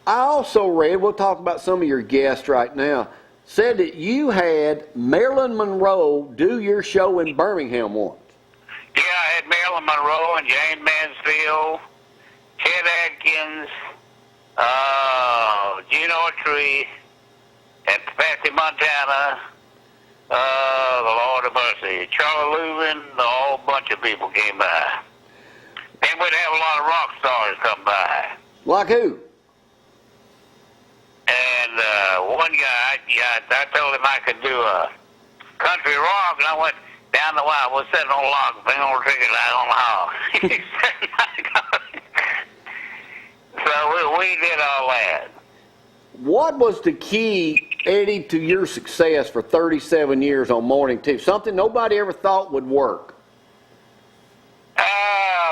I also read, we'll talk about some of your guests right now, said that you had Marilyn Monroe do your show in Birmingham once. Yeah, I had Marilyn Monroe and Jane Mansfield, Ted Atkins, Gene Autry, and Patsy Montana, the Lord of Mercy, Charlie Louvin, a whole bunch of people came by. Then we'd have a lot of rock stars come by. Like who? And one guy, I told him I could do a country rock, and I went down the line. I was sitting on a log, finger on the trigger, light on the hall. So we did all that. What was the key, Eddie, to your success for 37 years on Morning Tip? Something nobody ever thought would work.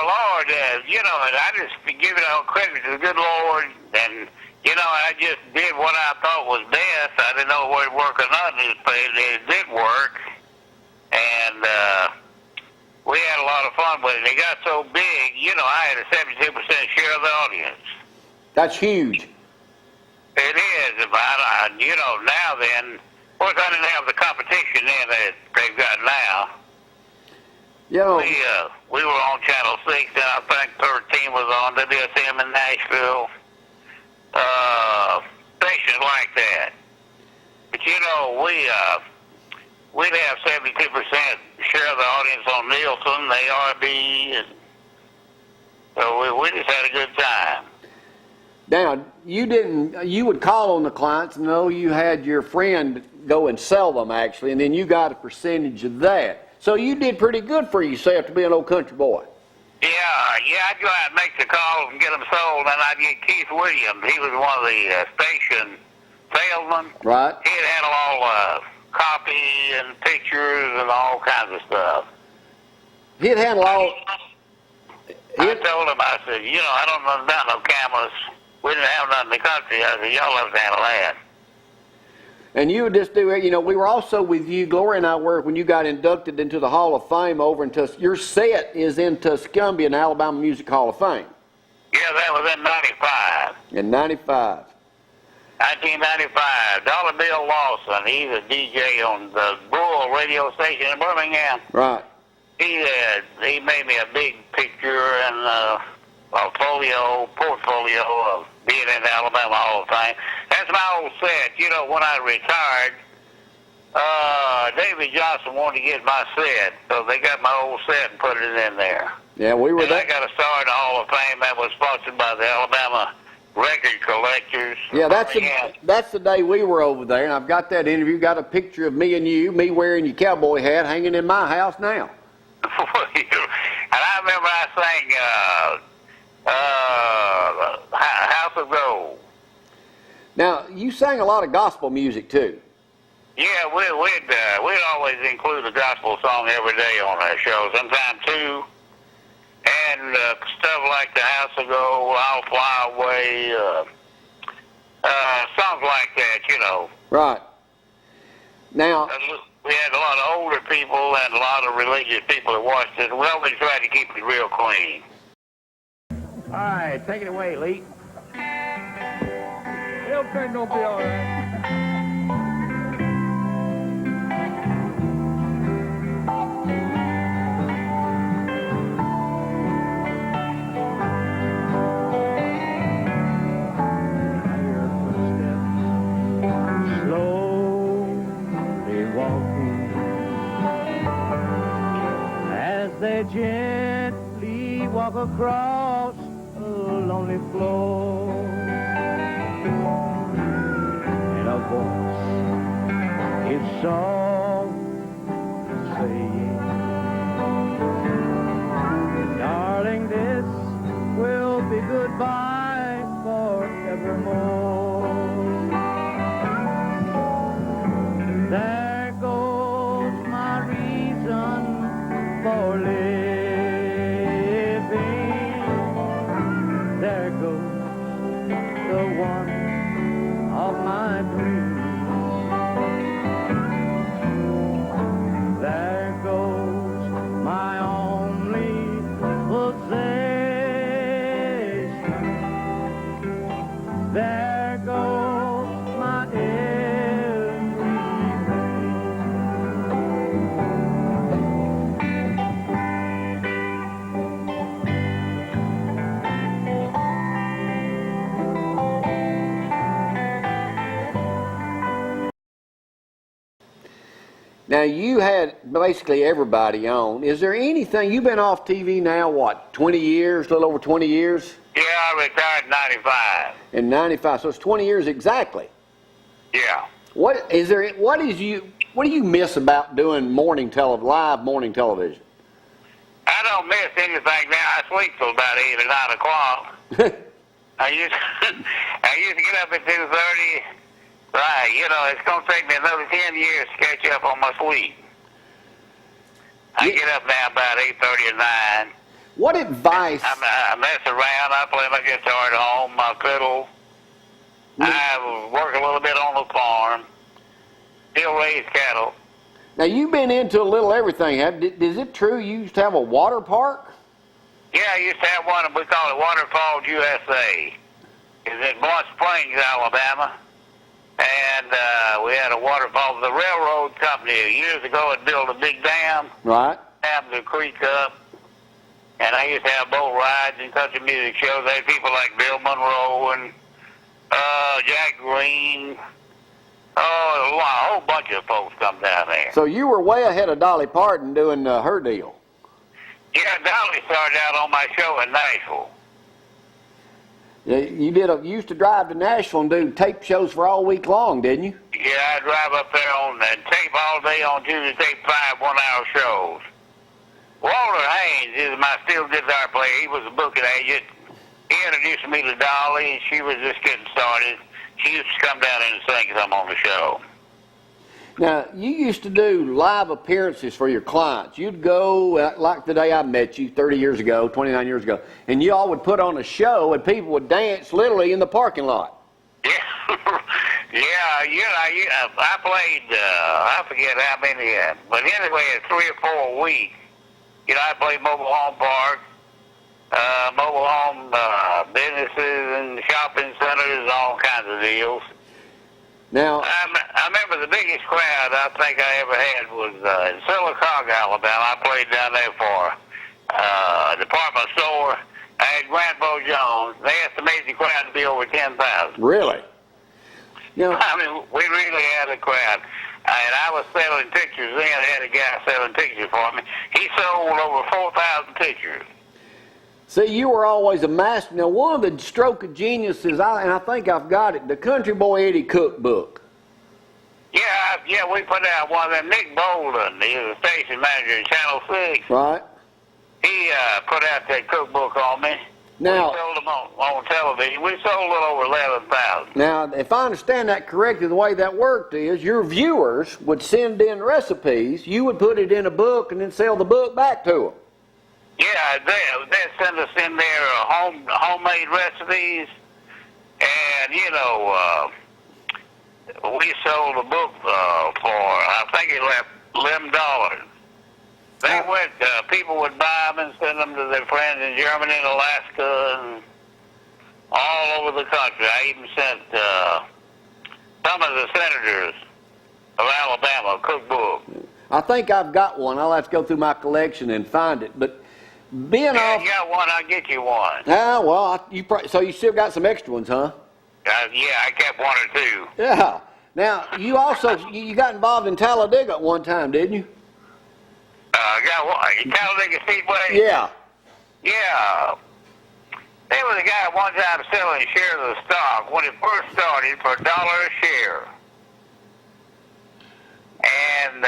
Lord, I just give it all credit to the good Lord, and I just did what I thought was best. I didn't know whether it would work or not. It did work, and we had a lot of fun with it. It got so big, I had a 72% share of the audience. That's huge. It is. Now then, of course, I didn't have the competition then that they've got now. We were on Channel 6, and I think 13 was on WSM in Nashville. Stations like that. But we'd have 72% share of the audience on Nielsen, ARB, and so we just had a good time. Now, you would call on the clients and know you had your friend go and sell them actually, and then you got a percentage of that. So you did pretty good for yourself to be an old country boy. Yeah, I'd go out and make the calls and get them sold, and I'd get Keith Williams. He was one of the station salesmen. Right. He'd handle all copy and pictures and all kinds of stuff. He'd handle all... I told him, I said, I don't know about no cameras. We didn't have nothing in the country. I said, y'all have to handle that. And you would just do it. We were also with you, Gloria and I were, when you got inducted into the Hall of Fame over in your set is in Tuscumbia in Alabama Music Hall of Fame. Yeah, that was in 95. In 95. 1995. Dollar Bill Lawson, he's a DJ on the Bull radio station in Birmingham. Right. He made me a big picture and a portfolio of being in the Alabama Hall of Fame. That's my old set. When I retired, David Johnson wanted to get my set, so they got my old set and put it in there. Yeah, we were there. I got a star in the Hall of Fame that was sponsored by the Alabama Record Collectors. Yeah, that's the day we were over there, and I've got that interview. Got a picture of me and you, me wearing your cowboy hat, hanging in my house now. And I remember I sang House of Gold. Now, you sang a lot of gospel music, too. Yeah, we'd always include a gospel song every day on our show, sometimes two. And stuff like the House of Gold, I'll Fly Away, songs like that, Right. Now, we had a lot of older people and a lot of religious people that watched it. We always tried to keep it real clean. All right, take it away, Lee. Everything gonna be all right. Slowly walking as they gently walk across a lonely floor, and a voice is soft saying, darling, this will be goodbye forevermore. There goes my reason for living. There goes the one of my dreams. There goes my only possession. there goes my every Now, you had basically everybody on. Is there anything, you've been off TV now, what, 20 years, a little over 20 years? Yeah, I retired in 95. In 95, so it's 20 years exactly. Yeah. What do you miss about doing live morning television? I don't miss anything now. I sleep till about 8 or 9 o'clock. I used to get up at 2:30. Right, it's going to take me another 10 years to catch up on my sleep. I get up now about 8:30 or 9. What advice? I mess around. I play my guitar at home, my fiddle. I work a little bit on the farm. Still raise cattle. Now, you've been into a little everything. Is it true you used to have a water park? Yeah, I used to have one, we call it Waterfalls USA. It's in Blunt Springs, Alabama. And we had a waterfall. The railroad company years ago had built a big dam. Right. Dammed the creek up. And I used to have boat rides and country music shows. They had people like Bill Monroe and Jack Green. Oh, a whole bunch of folks come down there. So you were way ahead of Dolly Parton doing her deal. Yeah, Dolly started out on my show in Nashville. You used to drive to Nashville and do tape shows for all week long, didn't you? Yeah, I drive up there on and tape all day on Tuesday, tape 5 one-hour shows. Walter Haynes is my steel guitar player. He was a booking agent. He introduced me to Dolly, and she was just getting started. She used to come down and sing some on the show. Now, you used to do live appearances for your clients. You'd go, like the day I met you 30 years ago, 29 years ago, and you all would put on a show, and people would dance literally in the parking lot. Yeah, I played, I forget how many, but anyway, 3 or 4 a week. I played mobile home parks, mobile home businesses and shopping centers, all kinds of deals. Now, I remember the biggest crowd I think I ever had was in Sylacauga, Alabama. I played down there for a department store. I had Grant Bo Jones. They estimated the crowd to be over 10,000. really? Now, I mean, we really had a crowd. And I was selling pictures then. I had a guy selling pictures for me. He sold over 4,000 pictures. see, you were always a master. Now, one of the stroke of geniuses, and I think I've got it, the Country Boy Eddie cookbook. Yeah, we put out one of them. Nick Bolden, he was a station manager in Channel 6. Right. He put out that cookbook on me. Now, We sold them on television. We sold a little over 11,000. now, if I understand that correctly, the way that worked is your viewers would send in recipes, you would put it in a book, and then sell the book back to them. Yeah, they send us in their homemade recipes, and we sold a book for I think it left $11. They went. People would buy them and send them to their friends in Germany and Alaska and all over the country. I even sent some of the senators of Alabama a cookbook. I think I've got one. I'll have to go through my collection and find it. But being Yeah, off, you got one. I'll get you one. so you still got some extra ones, huh? Yeah, I kept 1 or 2. Yeah. Now, you also, you got involved in Talladega at one time, didn't you? Got one. Talladega Speedway? Yeah. Yeah. There was a guy at one time selling shares of stock when it first started for $1 a share. And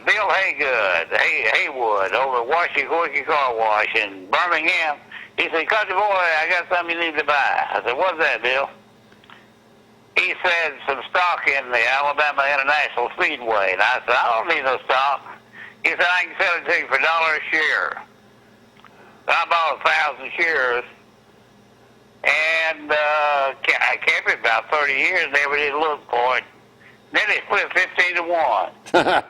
Bill Haywood over at Washy Car Wash in Birmingham, he said, "Country boy, I got something you need to buy." I said, "What's that, Bill?" He said, "Some stock in the Alabama International Speedway." And I said, "I don't need no stock." He said, "I can sell it to you for $1 a share." So I bought 1,000 shares, and I kept it about 30 years, never did look for it. Then it flipped 15 to 1.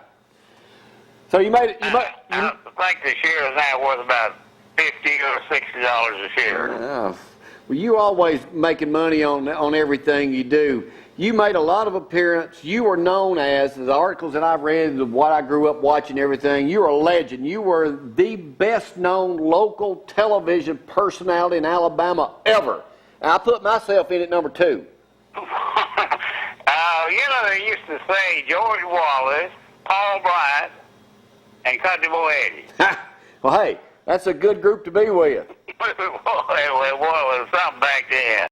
So you made it. I think the share is now worth about $50 or $60 a share. Yeah. Well, you always making money on everything you do. You made a lot of appearances. You were known as, the articles that I've read, what I grew up watching, everything, you were a legend. You were the best known local television personality in Alabama ever. And I put myself in at number 2. They used to say George Wallace, Paul Bryant, and Country Boy Eddie. Well, hey, that's a good group to be with. It was something back then.